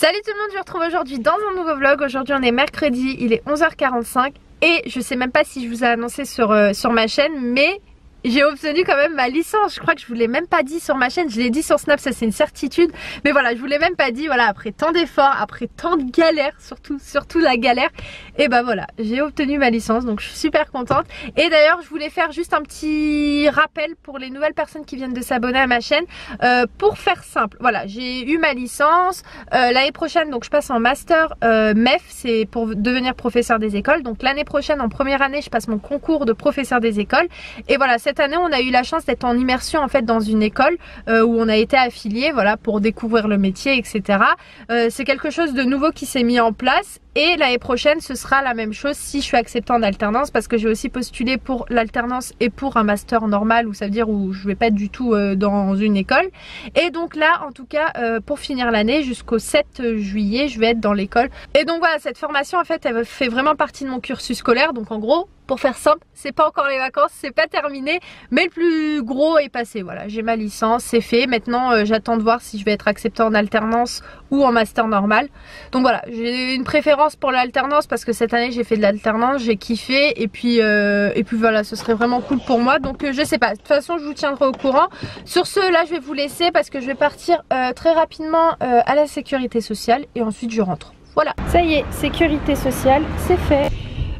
Salut tout le monde, je vous retrouve aujourd'hui dans un nouveau vlog. Aujourd'hui on est mercredi, il est 11h45 et je sais même pas si je vous ai annoncé sur ma chaîne, mais j'ai obtenu quand même ma licence. Je crois que je vous l'ai même pas dit sur ma chaîne, je l'ai dit sur Snap, ça c'est une certitude. Mais voilà, je vous l'ai même pas dit, voilà, après tant d'efforts, après tant de galères, surtout la galère. Et bah voilà, j'ai obtenu ma licence, donc je suis super contente. Et d'ailleurs, je voulais faire juste un petit rappel pour les nouvelles personnes qui viennent de s'abonner à ma chaîne. Pour faire simple, voilà, j'ai eu ma licence. L'année prochaine, donc je passe en master MEF, c'est pour devenir professeur des écoles. Donc l'année prochaine, en première année, je passe mon concours de professeur des écoles. Et voilà, cette année on a eu la chance d'être en immersion en fait dans une école où on a été affilié, voilà, pour découvrir le métier, etc. C'est quelque chose de nouveau qui s'est mis en place. Et l'année prochaine ce sera la même chose si je suis acceptée en alternance, parce que j'ai aussi postulé pour l'alternance et pour un master normal, où ça veut dire où je vais pas être du tout dans une école. Et donc là en tout cas pour finir l'année jusqu'au 7 juillet je vais être dans l'école. Et donc voilà, cette formation en fait elle fait vraiment partie de mon cursus scolaire. Donc en gros, pour faire simple, c'est pas encore les vacances, c'est pas terminé, mais le plus gros est passé. Voilà, j'ai ma licence, c'est fait. Maintenant j'attends de voir si je vais être acceptée en alternance ou en master normal. Donc voilà, j'ai une préférence pour l'alternance parce que cette année j'ai fait de l'alternance, j'ai kiffé, et puis voilà, ce serait vraiment cool pour moi. Donc je sais pas, de toute façon je vous tiendrai au courant. Sur ce, là je vais vous laisser parce que je vais partir très rapidement à la sécurité sociale et ensuite je rentre. Voilà, ça y est, sécurité sociale, c'est fait.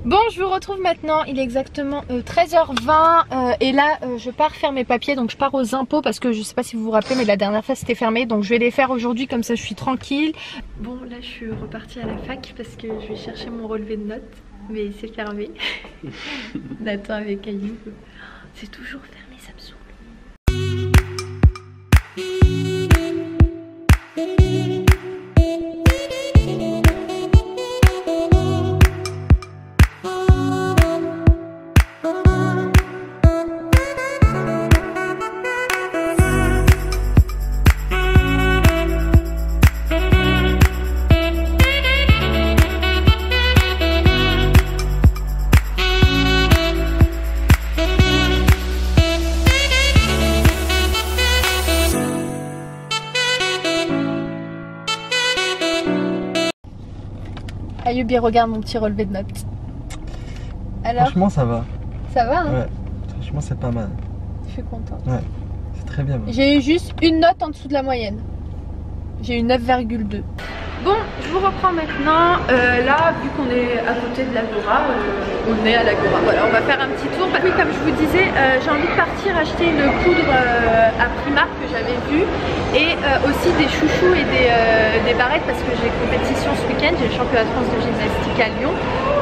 Bon, je vous retrouve maintenant, il est exactement 13h20 et là je pars faire mes papiers, donc je pars aux impôts parce que je sais pas si vous vous rappelez mais la dernière fois c'était fermé, donc je vais les faire aujourd'hui, comme ça je suis tranquille. Bon, là je suis repartie à la fac parce que je vais chercher mon relevé de notes, mais c'est fermé. On attend avec Ayoub, c'est toujours fermé, ça me saoule. Ayoub, regarde mon petit relevé de notes. Alors, franchement ça va. Ça va hein? Ouais, franchement c'est pas mal. Je suis contente. Ouais, c'est très bien. J'ai eu juste une note en dessous de la moyenne. J'ai eu 9,2. Bon, je vous reprends maintenant. Là, vu qu'on est à côté de l'Agora, on est à l'Agora. Voilà, on va faire un petit tour. Oui, comme je vous disais, j'ai envie de partir acheter une poudre à Primark que j'avais vue, et aussi des chouchous et des barrettes parce que j'ai compétition ce week-end. J'ai le championnat de France de gymnastique à Lyon.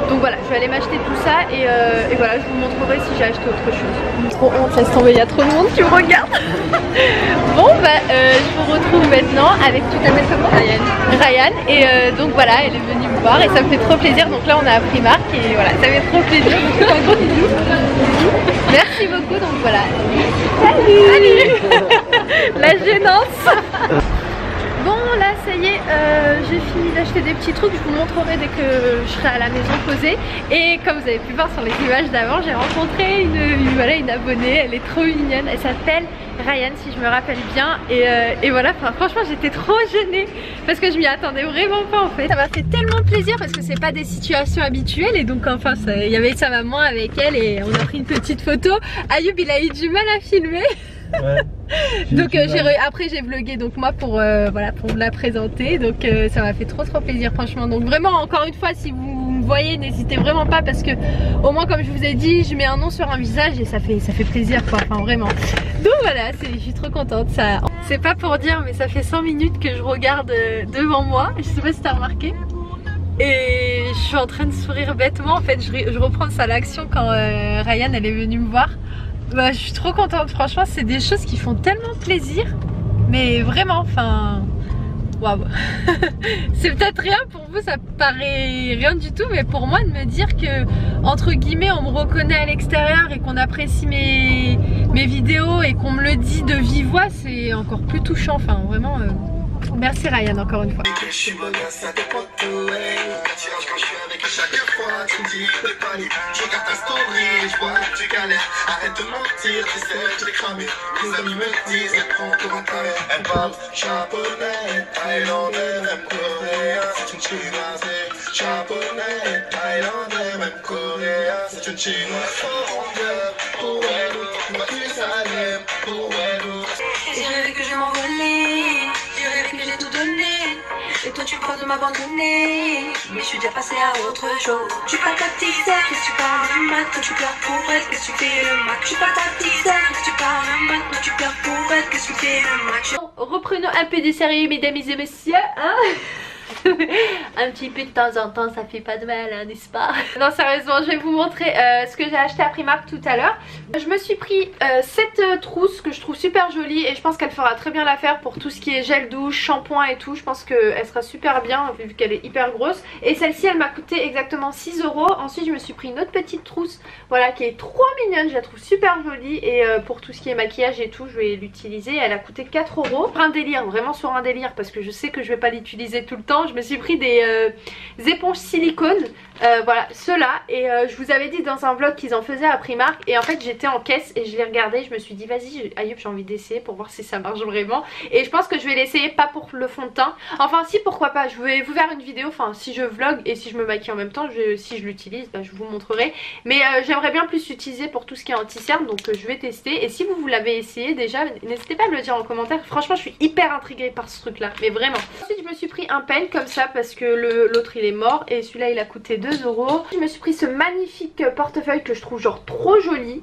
Donc voilà, je vais aller m'acheter tout ça et voilà, je vous montrerai si j'ai acheté autre chose. Trop honte, laisse tomber, il y a trop de monde qui me regarde. Bon bah, je vous retrouve maintenant avec, tu t'appelles comment? Ryan. Et donc voilà, elle est venue me voir et ça me fait trop plaisir. Donc là on a à Primark et voilà, ça fait trop plaisir. Donc je fais un gros bisou. Merci beaucoup, donc voilà. Salut. La gênance. Bon là ça y est, j'ai fini d'acheter des petits trucs, je vous montrerai dès que je serai à la maison posée. Et comme vous avez pu voir sur les images d'avant, j'ai rencontré une abonnée, elle est trop mignonne, elle s'appelle Ryan si je me rappelle bien. Et voilà, franchement j'étais trop gênée parce que je m'y attendais vraiment pas en fait. Ça m'a fait tellement plaisir parce que c'est pas des situations habituelles, et donc enfin il y avait sa maman avec elle et on a pris une petite photo. Ayoub il a eu du mal à filmer. Ouais. Donc après j'ai vlogué donc moi pour voilà, pour la présenter, donc ça m'a fait trop plaisir franchement. Donc vraiment encore une fois, si vous me voyez, n'hésitez vraiment pas parce que au moins comme je vous ai dit, je mets un nom sur un visage et ça fait plaisir quoi, enfin vraiment. Donc voilà, je suis trop contente. Ça, c'est pas pour dire mais ça fait 100 minutes que je regarde devant moi, je sais pas si t'as remarqué. Et je suis en train de sourire bêtement en fait, je reprends ça à l'action quand Ryan elle est venue me voir. Bah, je suis trop contente, franchement c'est des choses qui font tellement plaisir, mais vraiment, enfin waouh. C'est peut-être rien pour vous, ça paraît rien du tout, mais pour moi de me dire que entre guillemets on me reconnaît à l'extérieur et qu'on apprécie mes vidéos et qu'on me le dit de vive voix, c'est encore plus touchant, enfin vraiment merci Ryan encore une fois. Chaque fois tu me dis de panique, je regarde ta story, je vois que tu galères. Arrête de mentir, tu sais que je l'ai cramé. Mes amis me disent, elle prend pour un carré. Elle parle japonais, thaïlandais, même coréen. C'est une chinoise, japonais, thaïlandais, même coréen. C'est une chinoise, pour elle, moi tu salais, pour elle. J'ai rêvé que je m'envolais, j'ai rêvé que j'ai tout donné. Et toi tu parles de m'abandonner, mais je suis déjà passée à autre chose. Je suis pas ta petite sœur, qu'est-ce que tu parles de maths? Toi tu pleures pour elle, qu'est-ce que tu fais le mac? Je suis pas ta petite sœur, qu'est-ce que tu parles de maths? Toi tu pleures pour elle, qu'est-ce que tu fais le mac? Reprenons un peu de sérieux, mesdames et messieurs, hein. Un petit peu de temps en temps, ça fait pas de mal, hein, n'est-ce pas? Non, sérieusement, je vais vous montrer ce que j'ai acheté à Primark tout à l'heure. Je me suis pris cette trousse que je trouve super jolie et je pense qu'elle fera très bien l'affaire pour tout ce qui est gel douche, shampoing et tout. Je pense qu'elle sera super bien vu qu'elle est hyper grosse. Et celle-ci, elle m'a coûté exactement 6 €. Ensuite, je me suis pris une autre petite trousse, voilà, qui est trop mignonne. Je la trouve super jolie et pour tout ce qui est maquillage et tout, je vais l'utiliser. Elle a coûté 4 €. Un délire, vraiment sur un délire, parce que je sais que je vais pas l'utiliser tout le temps. Je me suis pris des éponges silicone, voilà, ceux-là, et je vous avais dit dans un vlog qu'ils en faisaient à Primark, et en fait j'étais en caisse et je l'ai regardé, je me suis dit vas-y Ayoub, j'ai envie d'essayer pour voir si ça marche vraiment, et je pense que je vais l'essayer, pas pour le fond de teint, enfin si, pourquoi pas, je vais vous faire une vidéo, enfin si je vlog et si je me maquille en même temps, si je l'utilise, bah, je vous montrerai, mais j'aimerais bien plus l'utiliser pour tout ce qui est anti-cerne, donc je vais tester, et si vous l'avez essayé déjà, n'hésitez pas à me le dire en commentaire. Franchement je suis hyper intriguée par ce truc là, mais vraiment. Ensuite je me suis pris un pen comme ça parce que l'autre il est mort, et celui-là il a coûté 2 €. Je me suis pris ce magnifique portefeuille que je trouve genre trop joli.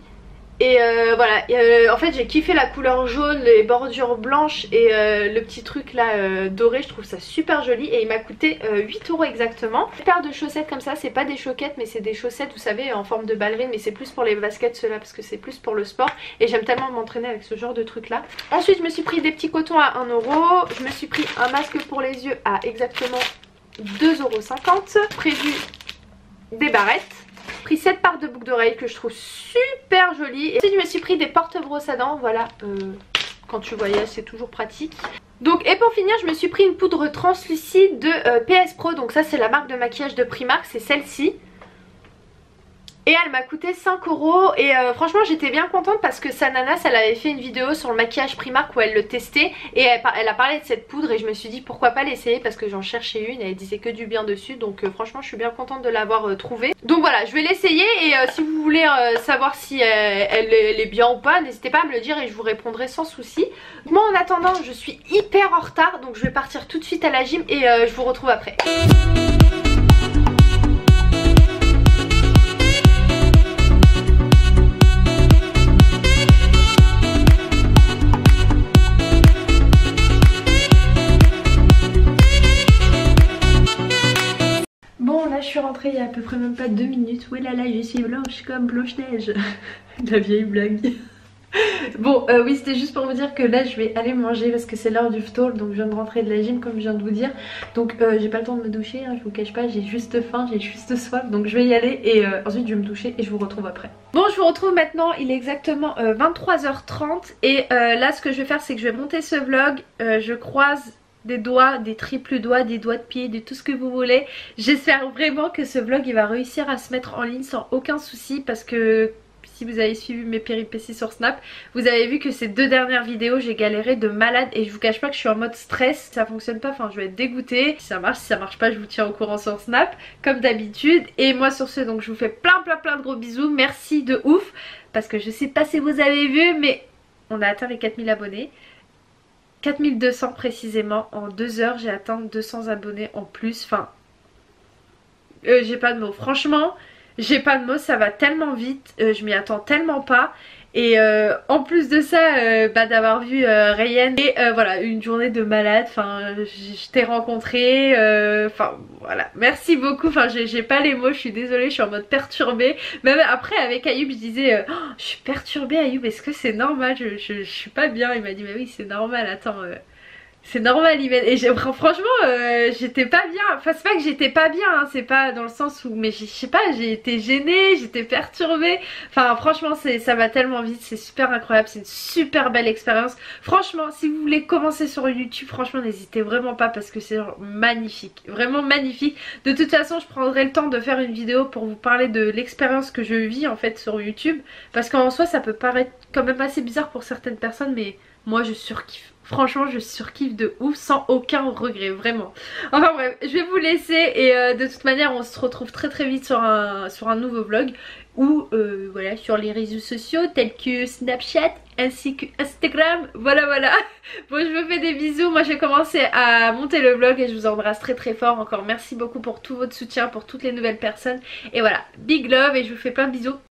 Et voilà, en fait j'ai kiffé la couleur jaune, les bordures blanches et le petit truc là doré, je trouve ça super joli, et il m'a coûté 8 € exactement. Une paire de chaussettes comme ça, c'est pas des choquettes mais c'est des chaussettes vous savez en forme de ballerine, mais c'est plus pour les baskets ceux-là parce que c'est plus pour le sport et j'aime tellement m'entraîner avec ce genre de truc là. Ensuite je me suis pris des petits cotons à 1 €, je me suis pris un masque pour les yeux à exactement 2,50 €, prévu des barrettes. Pris cette paire de boucles d'oreilles que je trouve super jolie. Et ensuite je me suis pris des porte-brosses à dents, voilà, quand tu voyages c'est toujours pratique. Donc, et pour finir je me suis pris une poudre translucide de PS Pro, donc ça c'est la marque de maquillage de Primark, c'est celle-ci. Et elle m'a coûté 5 € et franchement j'étais bien contente parce que Sananas elle avait fait une vidéo sur le maquillage Primark où elle le testait et elle a parlé de cette poudre, et je me suis dit pourquoi pas l'essayer parce que j'en cherchais une et elle disait que du bien dessus, donc franchement je suis bien contente de l'avoir trouvée. Donc voilà, je vais l'essayer et si vous voulez savoir si elle est bien ou pas, n'hésitez pas à me le dire et je vous répondrai sans souci. Moi en attendant je suis hyper en retard, donc je vais partir tout de suite à la gym et je vous retrouve après. Je suis rentrée il y a à peu près même pas 2 minutes. Oui là là, je suis blanche comme Blanche-Neige. La vieille blague. Bon oui, c'était juste pour vous dire que là je vais aller manger parce que c'est l'heure du ftour, donc je viens de rentrer de la gym comme je viens de vous dire. Donc j'ai pas le temps de me doucher, hein, je vous cache pas, j'ai juste faim, j'ai juste soif, donc je vais y aller et ensuite je vais me doucher et je vous retrouve après. Bon, je vous retrouve maintenant, il est exactement 23h30 et là ce que je vais faire c'est que je vais monter ce vlog, je croise des doigts, des triples doigts, des doigts de pied, de tout ce que vous voulez. J'espère vraiment que ce vlog il va réussir à se mettre en ligne sans aucun souci, parce que si vous avez suivi mes péripéties sur Snap, vous avez vu que ces 2 dernières vidéos j'ai galéré de malade et je vous cache pas que je suis en mode stress, ça fonctionne pas, enfin je vais être dégoûtée. Si ça marche pas, je vous tiens au courant sur Snap comme d'habitude. Et moi sur ce, donc je vous fais plein de gros bisous, merci de ouf, parce que je sais pas si vous avez vu mais on a atteint les 4000 abonnés. 4200 précisément, en 2 heures j'ai atteint 200 abonnés en plus, enfin j'ai pas de mots, franchement j'ai pas de mots, ça va tellement vite, je m'y attends tellement pas. Et en plus de ça, d'avoir vu Rayenne et voilà, une journée de malade, enfin je t'ai rencontré, enfin voilà, merci beaucoup, enfin j'ai pas les mots, je suis désolée, je suis en mode perturbée. Même après avec Ayoub je disais, oh, je suis perturbée Ayoub, est-ce que c'est normal, je suis pas bien. Il m'a dit mais oui c'est normal, attends, C'est normal, et franchement j'étais pas bien, enfin c'est pas que j'étais pas bien, hein, c'est pas dans le sens où, mais je sais pas, j'ai été gênée, j'étais perturbée, enfin franchement ça va tellement vite, c'est super incroyable, c'est une super belle expérience. Franchement si vous voulez commencer sur YouTube, franchement n'hésitez vraiment pas parce que c'est magnifique, vraiment magnifique. De toute façon je prendrai le temps de faire une vidéo pour vous parler de l'expérience que je vis en fait sur YouTube, parce qu'en soi ça peut paraître quand même assez bizarre pour certaines personnes, mais moi je surkiffe. Franchement je surkiffe de ouf sans aucun regret, vraiment. Enfin bref, je vais vous laisser et de toute manière on se retrouve très vite sur un nouveau vlog. Ou voilà, sur les réseaux sociaux tels que Snapchat ainsi que Instagram. Voilà. Bon je vous fais des bisous, moi j'ai commencé à monter le vlog et je vous embrasse très fort. Encore merci beaucoup pour tout votre soutien, pour toutes les nouvelles personnes. Et voilà, big love et je vous fais plein de bisous.